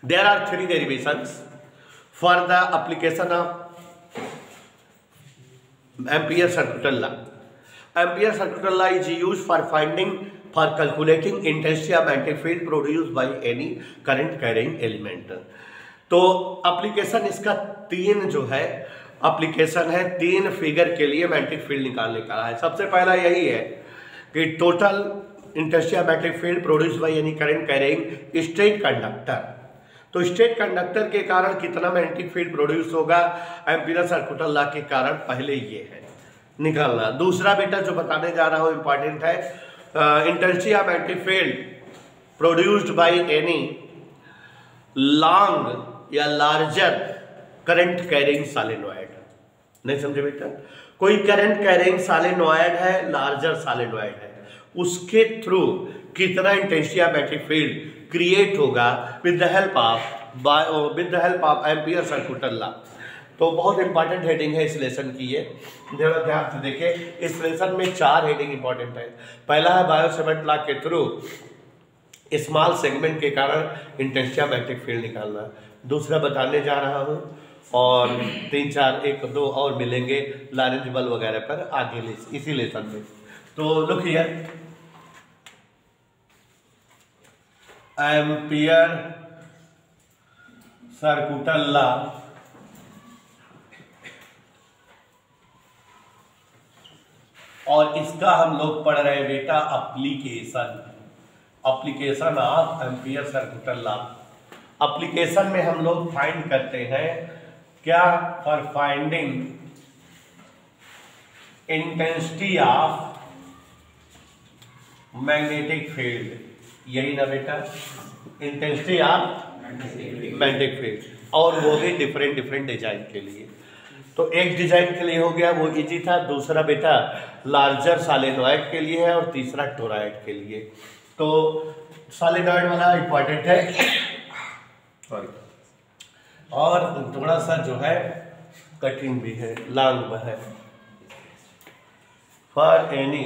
There are three derivations for the application of Ampere circuital law. Ampere circuital law is used for calculating intensity of magnetic field produced by any current carrying element. तो application इसका तीन जो है application है, तीन figure के लिए magnetic field निकालने का है। सबसे पहला यही है कि total intensity of magnetic field produce by any current carrying straight conductor. तो स्ट्रेट कंडक्टर के कारण कितना मैग्नेटिक फील्ड प्रोड्यूस होगा एम्पीयर सर्कुइटल लॉ के कारण, पहले ये है निकालना। दूसरा बेटा जो बताने जा रहा हूँ इंपॉर्टेंट है, intensity of magnetic field produced by any long या लार्जर करंट कैरिंग सॉलिनॉइड। नहीं समझे बेटा? कोई करंट कैरिंग सॉलिनॉइड है, लार्जर सॉलिनॉइड है, उसके थ्रू कितना intensity of magnetic field create होगा with the help of ampere circuital law. तो बहुत इंपॉर्टेंट हेडिंग है इस लेसन की, ये ध्यान से देखिए। इस लेसन में चार हेडिंग इंपॉर्टेंट है। पहला है बायो-सेवर्ट लॉ के थ्रू स्मॉल सेगमेंट के कारण इंटेंसिटी ऑफ मैग्नेटिक फील्ड निकालना। दूसरा बताने जा रहा हूँ, और तीन चार एक दो और मिलेंगे लॉरेंज बल वगैरह पर आगे इसी लेसन में। तो look here, ampere circuital law और इसका हम लोग पढ़ रहे हैं बेटा application of ampere circuital law. Application में हम लोग फाइंड करते हैं क्या, for finding intensity of magnetic field, यही ना बेटा, इंटेंसिटी ऑफ मैग्नेटिक फील्ड, और वो भी डिफरेंट डिजाइन के लिए। तो एक डिजाइन के लिए हो गया, वो इजी था। दूसरा बेटा लार्जर सॉलिनॉइड के लिए है, और तीसरा टोरॉइड के लिए। तो सॉलिनॉइड वाला इंपॉर्टेंट है और थोड़ा सा जो है कठिन भी है, लॉन्ग में है। For any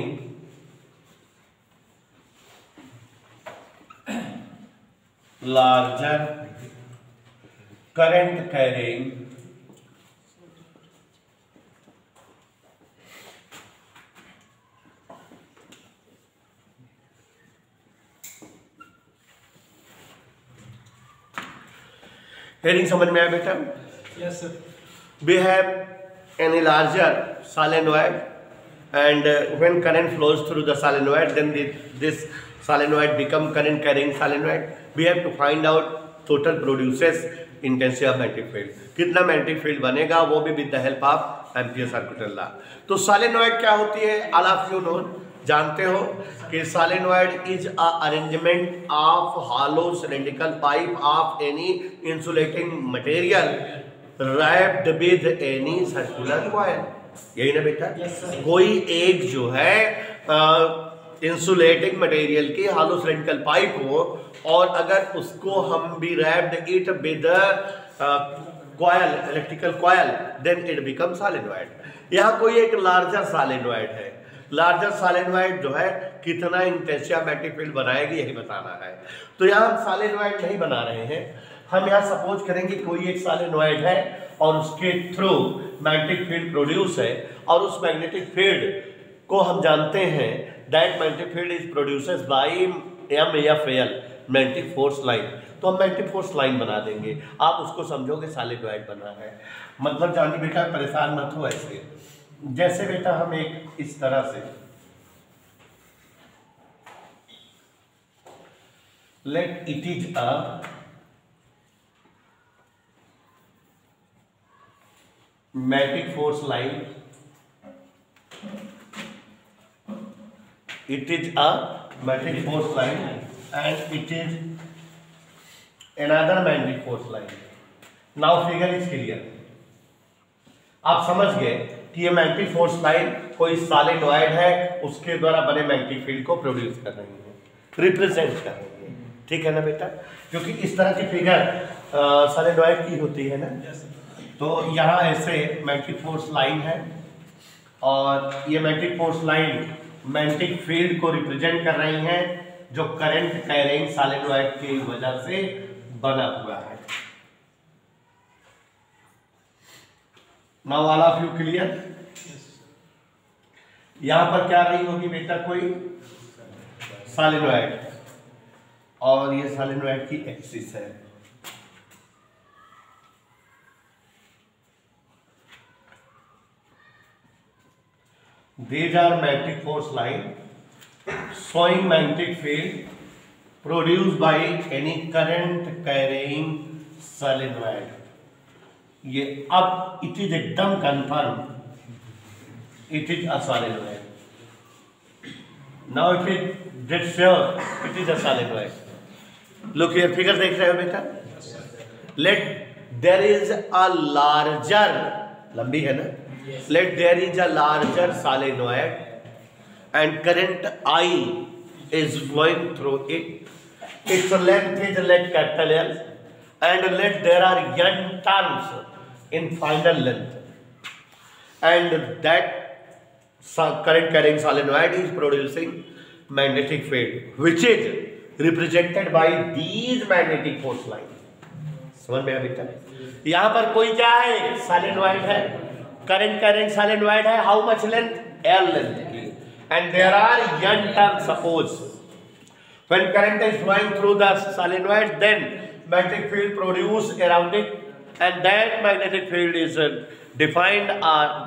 larger current carrying heading समझ में आया बेटा? Yes, sir. We have any larger solenoid, and when current flows through the solenoid, then this solenoid become current carrying solenoid. We have to find out total produces intensity of magnetic field. कितना magnetic field बनेगा, वो भी with the help of ampere circuital law. तो solenoid क्या होती है? All of you know, जानते हो कि solenoid is a arrangement of hollow cylindrical pipe of any insulating material wrapped with any circular coil. यही ना बेटा? कोई एक जो है इंसुलेटिंग मटेरियल की हॉलो सिलिंड्रिकल पाइप हो, और अगर उसको हम भी wrapped it with coil, electrical coil, then it become solenoid. यहाँ कोई एक लार्जर सॉलिनॉइड है, लार्जर सॉलिनॉइड जो है कितना इंटेंसिटी ऑफ मैग्नेटिक फील्ड बनाएगी, यही बताना है। तो यहाँ हम सॉलिनॉइड नहीं बना रहे हैं, हम यहाँ सपोज करेंगे कोई एक सॉलिनॉइड है और उसके थ्रू मैग्नेटिक फील्ड प्रोड्यूस है, और उस मैग्नेटिक फील्ड को हम जानते हैं that magnetic field is produces bye MFL, magnetic force line. तो हम मैग्नेटिक फोर्स लाइन बना देंगे, आप उसको समझोगे सॉलिनॉइड बना है। मतलब जानिए बेटा, परेशान मत हो ऐसे। जैसे बेटा हम एक इस तरह से let it is a magnetic force line, it is a magnetic force line and it is another magnetic force line. Now figure is clear. आप समझ गए कि ये मैग्नेटिक फोर्स लाइन कोई सॉलिनॉइड है, उसके द्वारा बने मैग्नेटिक फील्ड को प्रोड्यूस कर रही है, रिप्रेजेंट कर रही है। ठीक है ना बेटा? क्योंकि इस तरह की फिगर सॉलिनॉइड की होती है ना। तो यहाँ ऐसे मैग्नेटिक फोर्स लाइन है, और ये magnetic force line magnetic field को रिप्रेजेंट कर रही हैं जो करंट कैरिंग सॉलिनॉइड की वजह से बना हुआ है। Now all of you clear? यहां पर क्या रही होगी बेटा? कोई सॉलिनॉइड, और ये सॉलिनॉइड की एक्सिस है। These are magnetic force line showing magnetic field produced by any current carrying solenoid. ये अब it is एकदम confirm it is a solenoid. Now it is dead sure it is a solenoid. Look here, figure देख रहे हो बेटा? Let there is a larger, लंबी है ना? Let there is a larger solenoid and current I is flowing through it. Its length is let capital L, and let there are n turns in final length, and that current carrying solenoid is producing magnetic field, which is represented by these magnetic force lines. समझ में आया बेटा? यहाँ पर कोई क्या है? solenoid है, current carrying solenoid है। How much length? L length की, and there are n turns. Suppose when current is flowing through the solenoid, then magnetic field produced around it, and that magnetic field is defined,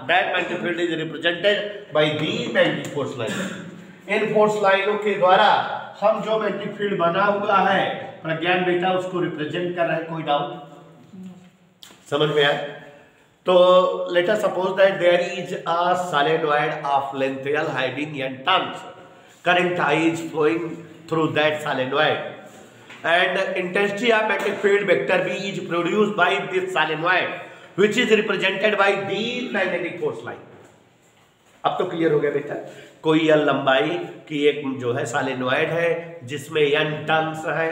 that magnetic field is represented by these magnetic force lines. In force लाइनों के द्वारा हम जो magnetic field बना हुआ है प्रज्ञान बेटा उसको रिप्रेजेंट कर रहे हैं। कोई डाउट? समझ में आया? तो let us suppose that there is a solenoid of length L having n turns. Current I is flowing through that solenoid, and intensity of magnetic field vector B is produced by this solenoid, which is represented by these magnetic force line. अब तो clear हो गया बेटा? कोई L लंबाई की एक जो है solenoid है जिसमें n टर्न्स है,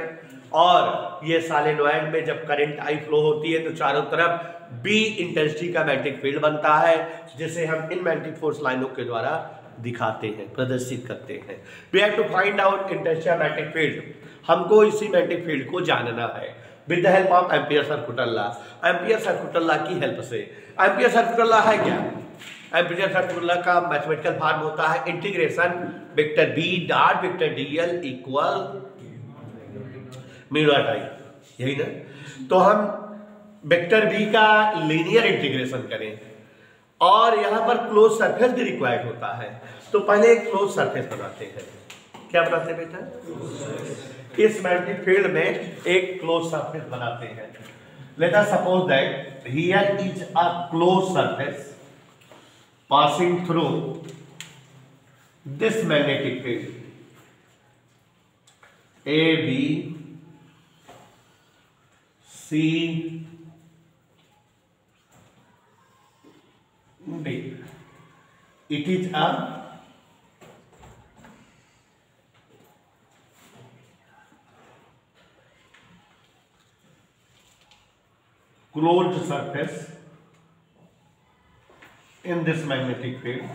और ये solenoid में जब करंट I फ्लो होती है तो चारों तरफ B इंटेंसिटी का मैग्नेटिक फील्ड बनता है, जिसे हम इन मैग्नेटिक फोर्स लाइनों के द्वारा दिखाते हैं, प्रदर्शित करते हैं। We have to find out intensity of magnetic field. हमको इसी मैग्नेटिक फील्ड को जानना है with the help of Ampere circular law. Ampere circular law की हेल्प से। एम्पियर सर्कुलर लॉ है क्या? एम्पियर सर्कुलर लॉ का मैथमेटिकल फॉर्म होता है integration vector B dot vector dl equal mu naught I, यही ना? तो हम वेक्टर B का लीनियर इंटीग्रेशन करें, और यहां पर क्लोज सरफेस भी रिक्वायर्ड होता है, तो पहले एक क्लोज सरफेस बनाते हैं। क्या बनाते हैं बेटा? इस मैग्नेटिक फील्ड में एक क्लोज सरफेस बनाते हैं। Late us suppose that here is a close surface passing through this magnetic field A B C D. It is a closed surface in this magnetic field.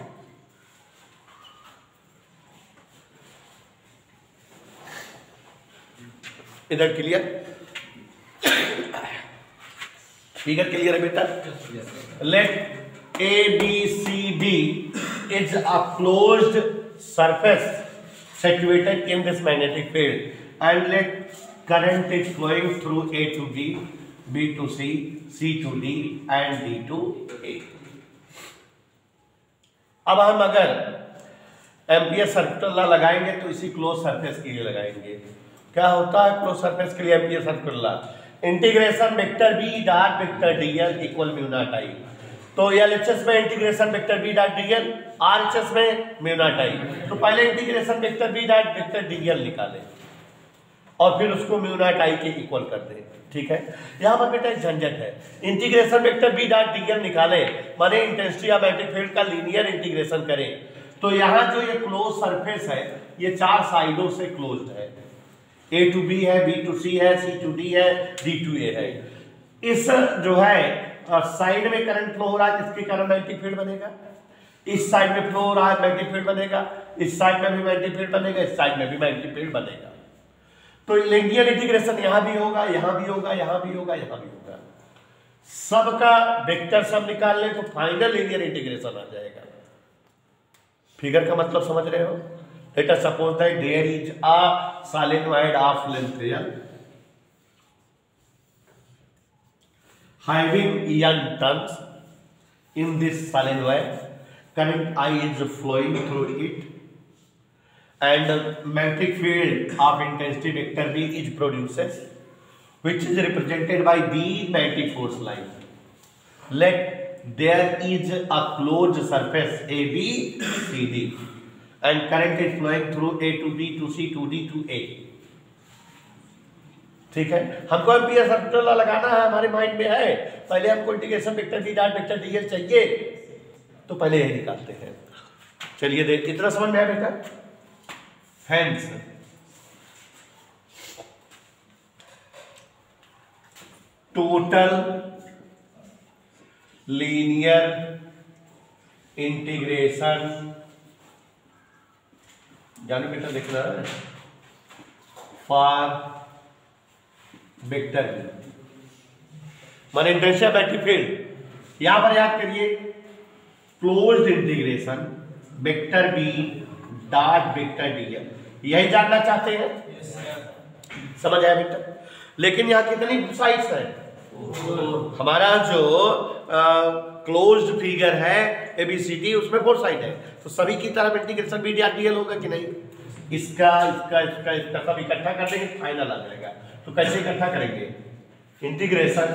इधर clear? Figure clear है बेटा? Let A B C D is a closed surface situated in this magnetic field, and let current is flowing through A to B, B to C, C to D and D to A. अब हम अगर ampere circular law लगाएंगे तो इसी close surface के लिए लगाएंगे। क्या होता है क्लोज सरफेस के लिए ampere circular law? Integration vector B dot vector dl equal mu naught I। तो LHS में integration vector B dot dl, RHS में म्यू नॉट I। तो पहले integration vector B dot vector dl निकालें और फिर उसको म्यू नॉट I के इक्वल कर दें। ठीक है? यहाँ पर बेटा एक झंझट है। Integration vector B dot dl निकालें माने इंटेंसिटी ऑफ मैग्नेटिक फील्ड का लीनियर इंटीग्रेशन करें, तो यहाँ जो ये क्लोज सरफेस है ये चार साइडों से क्लोज्ड है। A टू B है, B टू C है, C टू D है, D टू A है। इस जो है साइड में करंट फ्लो हो रहा है जिसके कारण मैग्नेटिक फील्ड बनेगा, इस साइड में फ्लो हो रहा है मैग्नेटिक फील्ड बनेगा, इस साइड में भी मैग्नेटिक फील्ड बनेगा, इस साइड में भी मैग्नेटिक फील्ड बनेगा। तो लीनियर इंटीग्रेशन यहां भी होगा, यहां भी होगा, यहां भी होगा, यहां भी होगा, सबका वेक्टर सब निकाल ले तो फाइनल लीनियर इंटीग्रेशन आ जाएगा। फिगर का मतलब समझ रहे हो? Let us suppose that there is a solenoid of length L having n turns in this solenoid, current I is flowing through it, and magnetic field of intensity vector B is produces, which is represented by B magnetic force line. Let there is a closed surface AB CD, and current is flowing through A to B to C to D to A. ठीक है, हमको ampere circular law लगाना है, हमारे mind में है। पहले हमको integration vector B dot vector dl चाहिए, तो पहले यही निकालते हैं। चलिए देख, इतना समझ में आया बेटा? हेंस टोटल लीनियर इंटीग्रेशन, जाने बेटा देखना है, फॉर वेक्टर माने इंटेंसिटी ऑफ इलेक्ट्रिक फील्ड। यहां पर याद करिए closed integration vector B dot vector dl, यही जानना चाहते हैं। समझ आया बेटा? लेकिन यहां कितनी साइड्स है? हमारा जो क्लोज्ड फिगर है एबीसीडी, उसमें 4 साइड है, तो सभी की तरफ इंटीग्रेशन बी डॉट डीएल होगा कि नहीं? इसका इसका इसका इसका सब इकट्ठा कर देंगे, फाइनल आ जाएगा। तो कैसे इकट्ठा करेंगे? Integration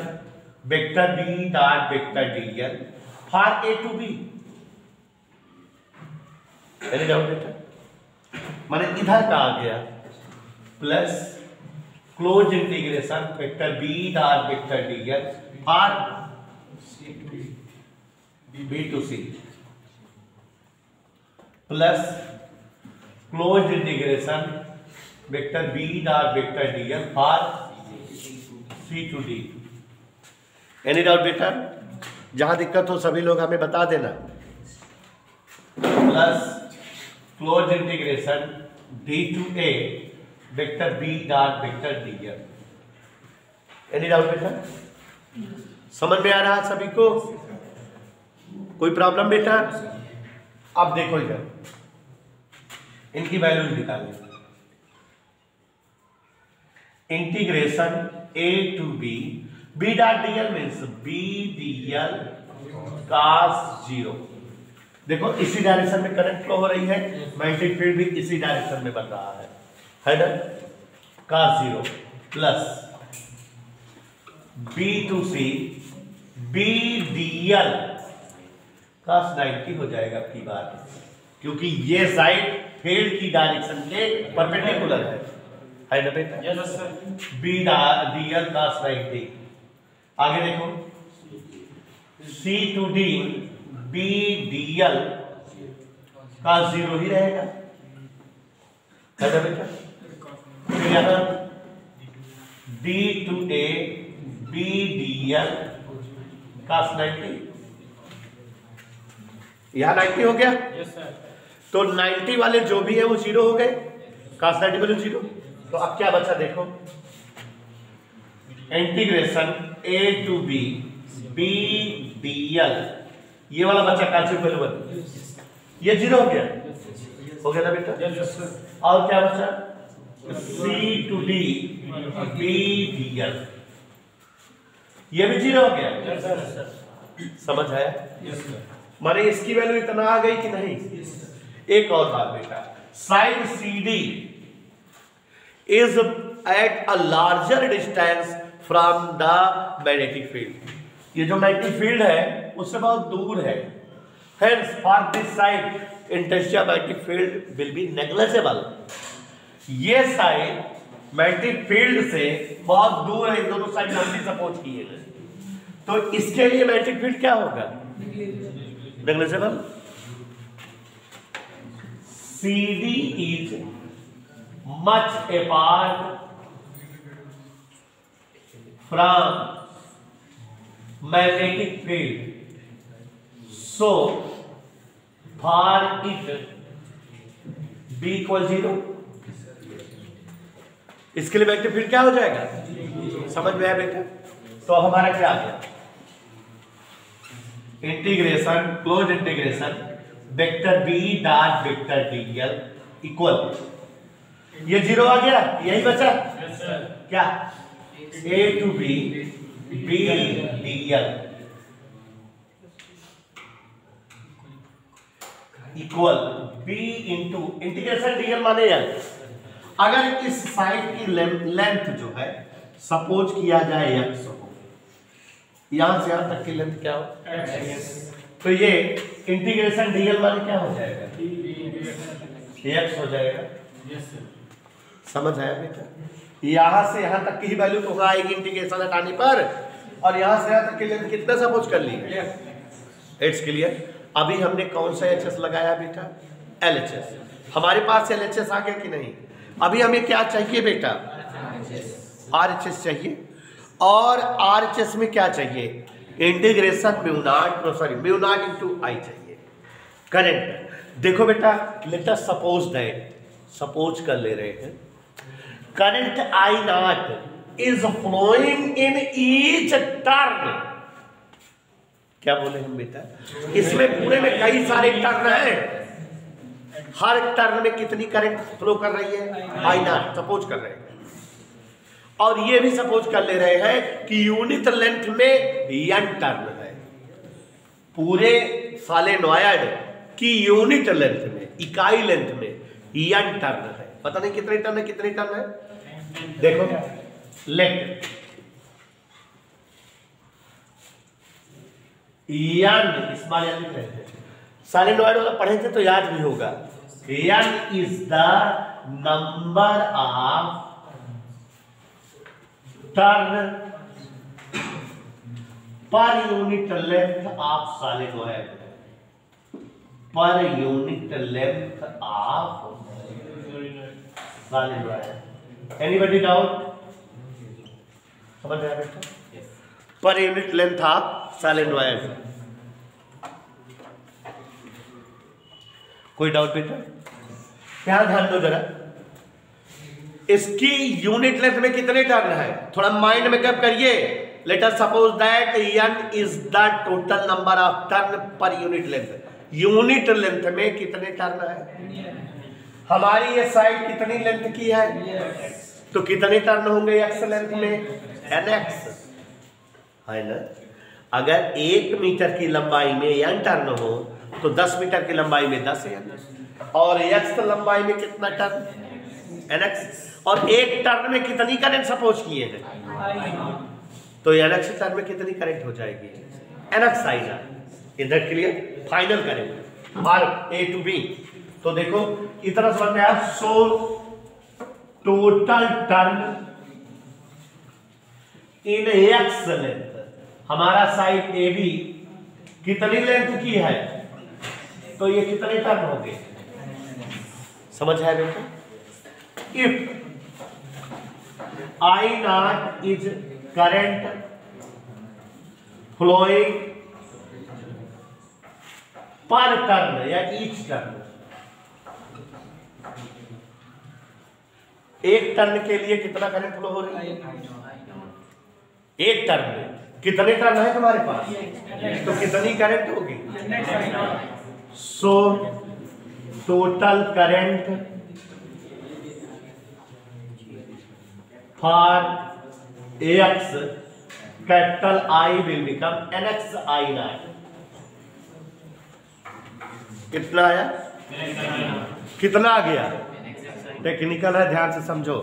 vector B dot vector DL for A to B, जाओ बेटा, माने इधर का आ गया, plus close integration vector B dot vector DL for B to C, plus close integration vector B dot vector DL for C to D. Any doubt बेटा? जहां दिक्कत हो सभी लोग हमें बता देना। Plus close integration D to A vector B dot vector DL. Any doubt बेटा? समझ में आ रहा है सभी को? कोई प्रॉब्लम बेटा? अब देखो इधर, इनकी वैल्यूज निकालें। Integration A to B, B dot DL means B DL cos 0। देखो इसी डायरेक्शन में करंट फ्लो हो रही है, मैग्नेटिक फील्ड भी इसी डायरेक्शन में बन रहा है ना? cos 0 plus B to C B DL cos 90 हो जाएगा आपकी बात, क्योंकि ये साइड फील्ड की डायरेक्शन के परपेंडिकुलर है ना बेटा? Yes sir. B DL cos 90। आगे देखो C to D B DL cos 0 ही रहेगा, है ना बेटा? फिर यहाँ D to A B DL cos 90, यहाँ 90 हो गया। Yes sir. तो 90 वाले जो भी है वो 0 हो गए, cos 90 वाले 0। तो अब क्या बचा देखो, integration A to B B DL, ये वाला बचा कैंसिल, ये 0 हो गया, हो गया ना बेटा? और क्या बचा? सी टू डी बी डीएल, ये भी 0 हो गया। समझ आया? माने इसकी वैल्यू इतना आ गई कि नहीं? एक और बात बेटा, side C D is at a larger distance from the magnetic field। ये जो मैग्नेटिक फील्ड है उससे बहुत दूर है, hence for this side intensity of magnetic field will be negligible। ये साइड मैग्नेटिक फील्ड से बहुत दूर है, दोनों साइड नॉर्मली सपोज किए हैं, तो इसके लिए मैग्नेटिक फील्ड क्या होगा? Negligible. CD is much apart from magnetic field, so for it B equal 0, इसके लिए वेक्टर फील्ड क्या हो जाएगा, समझ में आया बेटा। तो हमारा क्या आ गया, integration close integration vector B dot vector DL equal, ये 0 आ गया, यही बचा क्या, A to B B DL equal B into integration DL माने एल। अगर इस साइड की लेंथ जो है सपोज किया जाए x हो, यहां से यहां तक की लेंथ क्या हो x, तो ये इंटीग्रेशन डीएल माने क्या हो जाएगा, x हो जाएगा। समझ आया बेटा, यहां से यहां तक की ही वैल्यू तो आएगी इंटीग्रेशन हटाने पर, और यहां से यहां तक की लेंथ कितना सपोज कर ली है, इट्स क्लियर। अभी हमने कौन सा एच एस लगाया बेटा, LHS। हमारे पास LHS आ गया कि नहीं, अभी हमें क्या चाहिए बेटा, RHS चाहिए, और RHS में क्या चाहिए, integration mu nought into I चाहिए करंट। देखो बेटा, let us suppose that, suppose कर ले रहे हैं current I nought is flowing in each turn. क्या बोले हम बेटा, इसमें पूरे में कई सारे टर्न हैं, हर टर्न में कितनी करंट फ्लो कर रही है, आई नॉट सपोज कर रहे हैं, और ये भी सपोज कर ले रहे हैं कि यूनिट लेंथ में n टर्न है, पूरे सॉलिनॉइड की यूनिट लेंथ में, इकाई लेंथ में n टर्न है। पता नहीं कितने टर्न है, कितने टर्न है, देखो लेंथ n स्मॉल n लिख रहे थे, सॉलिनॉइड वाला पढ़े थे तो याद भी होगा, n is the number of turn per unit length of solenoid, पर unit length of solenoid. Anybody doubt, समझ रहे बेटा, पर यूनिट लेंथ ऑफ सॉलिनॉइड, कोई डाउट बेटा, क्या ध्यान दो जरा, इसकी यूनिट लेंथ में कितने टर्न है, थोड़ा माइंड में कब करिए। Late us suppose that n is the total number of turn per unit length, unit length में कितने टर्न है, हमारी ये साइड कितनी लेंथ की है, तो कितने टर्न होंगे x लेंथ में, nx है ना। अगर 1 मीटर की लंबाई में n टर्न हो तो 10 मीटर की लंबाई में 10 n, और x लंबाई में कितना टर्न, nx, और एक टर्न में कितनी करंट सपोज किए हैं, तो nx टर्न में कितनी करंट हो जाएगी, nx आएगा। इधर क्लियर, फाइनल करेंगे मार्क A to B। तो देखो इतना समझ में आया, so total turn in x length, हमारा साइड AB कितनी लेंथ की है, तो ये कितने टर्न होंगे, समझ है बेटा। If I naught is current flowing पर टर्न या ईच टर्न, एक टर्न के लिए कितना करंट फ्लो हो रही है, एक टर्न में कितने टर्न है तुम्हारे पास, तो कितनी करंट होगी, so total current for x capital I will become nx I not. कितना आया, कितना आ गया, टेक्निकल है, ध्यान से समझो।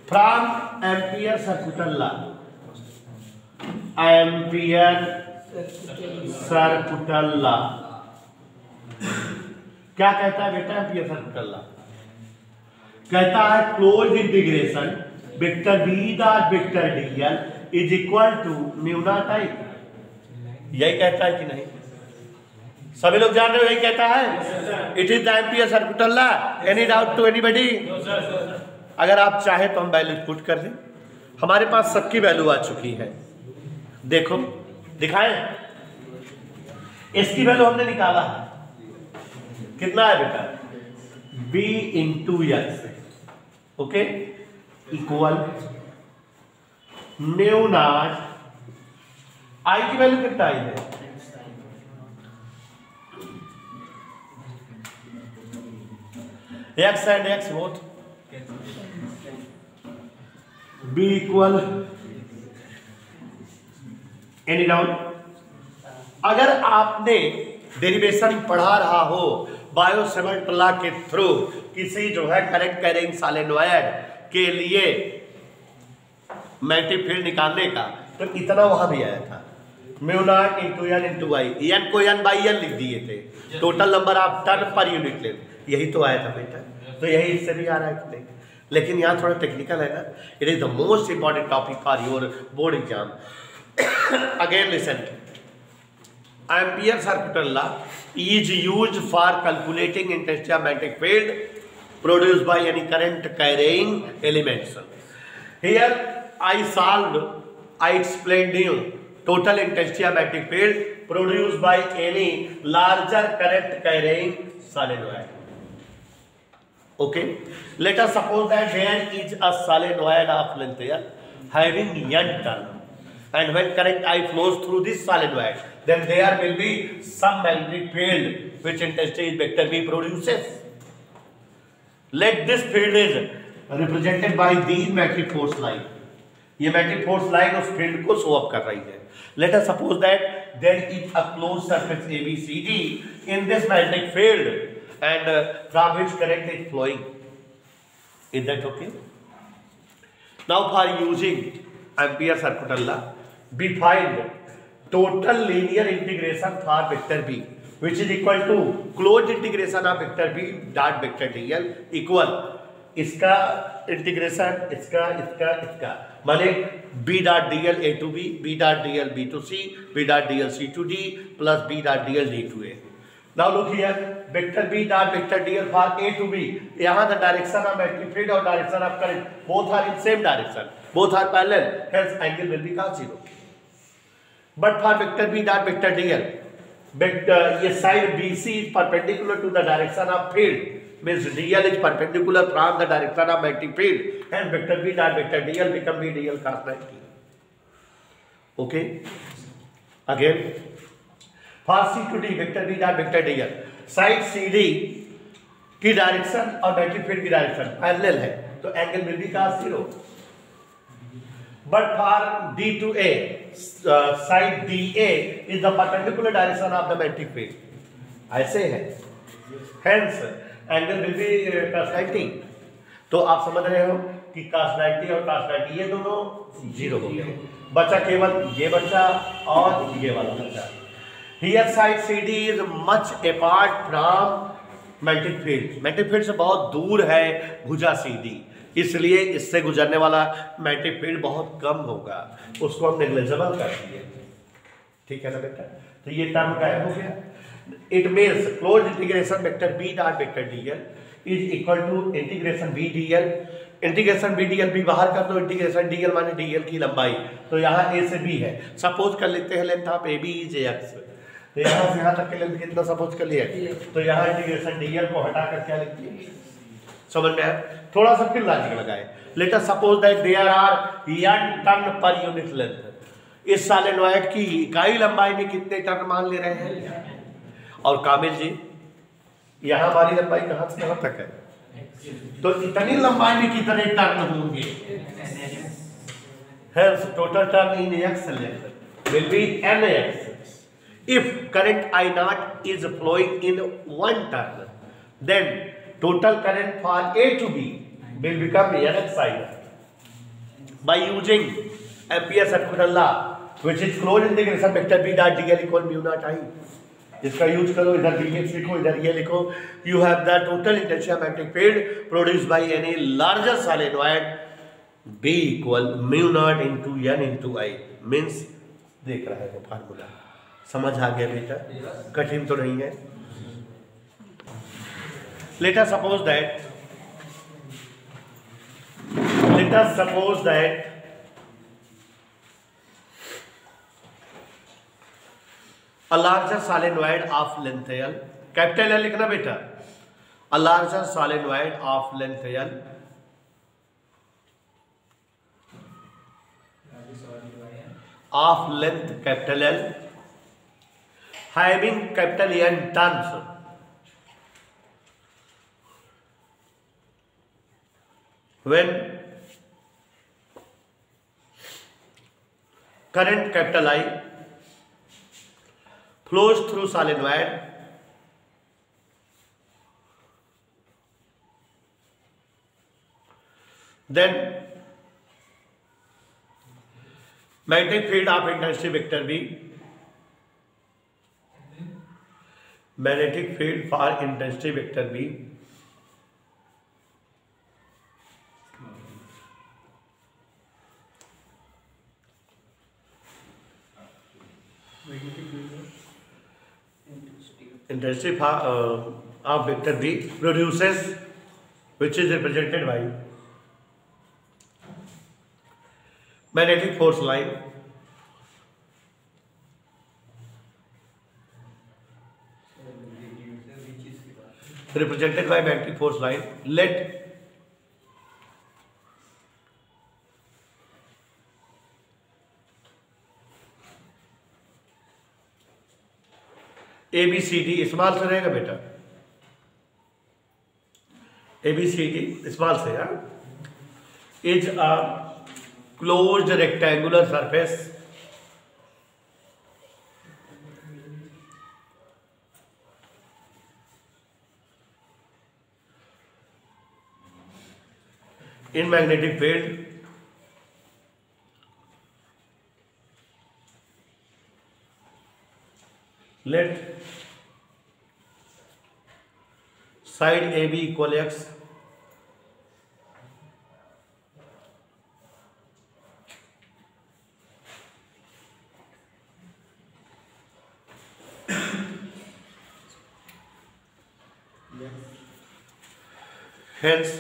From ampere circular law, ampere circular law क्या कहता है बेटा, एम्पियर सर्कुलर लॉ कहता है close integration vector B dot vector DL is equal to mu naught I, यही कहता है कि नहीं, सभी लोग जान रहे हो, यही कहता है, it is the ampere circular law. Any doubt to anybody, अगर आप चाहे तो हम वैल्यू पुट कर दें, हमारे पास सबकी वैल्यू आ चुकी है, देखो दिखाएं, इसकी वैल्यू हमने निकाला है, कितना है बेटा, b into X, okay, equal mu naught, I की वैल्यू कितना आई है, X and X both, B equal any doubt. अगर आपने डेरिवेशन पढ़ा रहा हो बायो-सेवर्ट लॉ के थ्रू किसी जो है करंट कैरिंग सॉलिनॉइड के लिए मैग्नेटिक फील्ड निकालने का, तो इतना वहां भी आया था, mu naught into N into I, N को एन बाई एन लिख दिए थे, total number of turn per unit length, यही तो आया था बेटा। तो यही इससे भी आ रहा है कि नहीं, लेकिन यहाँ थोड़ा टेक्निकल है ना, it is the most important topic for your board exam. Again listen, ampere circular law is used for calculating intensity of magnetic field produced by any current carrying elements. Here I explained you total intensity of magnetic field produced by any larger current carrying solenoid. Okay, let us suppose that there is a solenoid of length here having n turn, and when current I flows through this solenoid, then there will be some magnetic field which intensity vector V produces. Let this field is represented by these magnetic force line. ये magnetic force line उस field को show up कर रही है. Let us suppose that there is a closed surface ABCD in this magnetic field and from which current is flowing. Is that okay? Now for using Ampere circular law, we find total linear integration for vector B, which is equal to closed integration of vector B dot vector dl equal इसका integration इसका माने B dot dl A to B, B dot dl B to C, B dot dl C to D plus B dot dl D to A. Now look here, vector B dot vector dl for A to B. यहाँ the direction of magnetic field और direction of current both are in same direction, both are parallel, hence angle will be cos 0. But for vector B dot vector dl, ये side BC is perpendicular to the direction of field, means dl is perpendicular from the direction of magnetic field, and vector B dot vector dl become B dl cos 90. Okay, again for C to D vector B dot vector dl, side CD की direction और magnetic field की direction parallel है, तो angle will be cos 0. But for D to A, side DA is the perpendicular direction of the magnetic field. ऐसे है, hence angle will be cos 90. तो आप समझ रहे हो कि cos 90 और cos 90 ये दोनों जीरो हो गए, बचा केवल ये बचा और ये वाला बचा. Here side CD is much apart from magnetic field. magnetic field से बहुत दूर है भुजा CD, इसलिए इससे गुजरने वाला मैग्नेटिक फील्ड बहुत कम होगा, उसको हम नेग्लिजिबल कर दिए. ठीक है ना बेटा, तो ये टर्म गायब हो गया. It means close integration vector B dot vector DL is equal to integration B DL. Integration B DL भी बाहर कर दो, इंटीग्रेशन डीएल माने डीएल की लंबाई, तो यहाँ ए से बी है, सपोज कर लेते हैं length of A B is X, तो यहाँ से यहाँ तक के लेंथ कितना सपोज कर लिया, तो यहाँ इंटीग्रेशन डीएल को हटा कर क्या लिख दिया, समझ में आया. थोड़ा सा फिर लॉजिक लगाए. Let us suppose that there are n turn per unit length. इस सॉलिनॉइड की इकाई लंबाई में कितने टर्न मान ले रहे हैं, और कामिल जी यहाँ हमारी लंबाई कहाँ से कहाँ तक है, तो इतनी लंबाई में कितने टर्न होंगे, hence total turn in x length will be nx. If current I naught is flowing in one turn, then total current for A to B will become nx side. By using Ampere circular law, which is closed integration vector B dot dl equal mu naught I. इसका use करो, इधर dx लिखो, इधर ये लिखो. You have the total intensity of magnetic field produced by any larger solenoid B equal mu naught into n into I. Means देख रहा है वो फार्मूला, समझ आ गया बेटा, कठिन तो नहीं है. Let us suppose that a larger solenoid of length L, capital L लिखना बेटा, a larger solenoid of length L of length capital L having capital N turns when current capital I flows through solenoid then magnetic field of intensity vector B, magnetic field for intensity vector B intensity of vector B produces, which is represented by magnetic force line represented by magnetic force line. Let ABCD small से रहेगा बेटा, ABCD small से is a closed rectangular surface in magnetic field let side AB equal X hence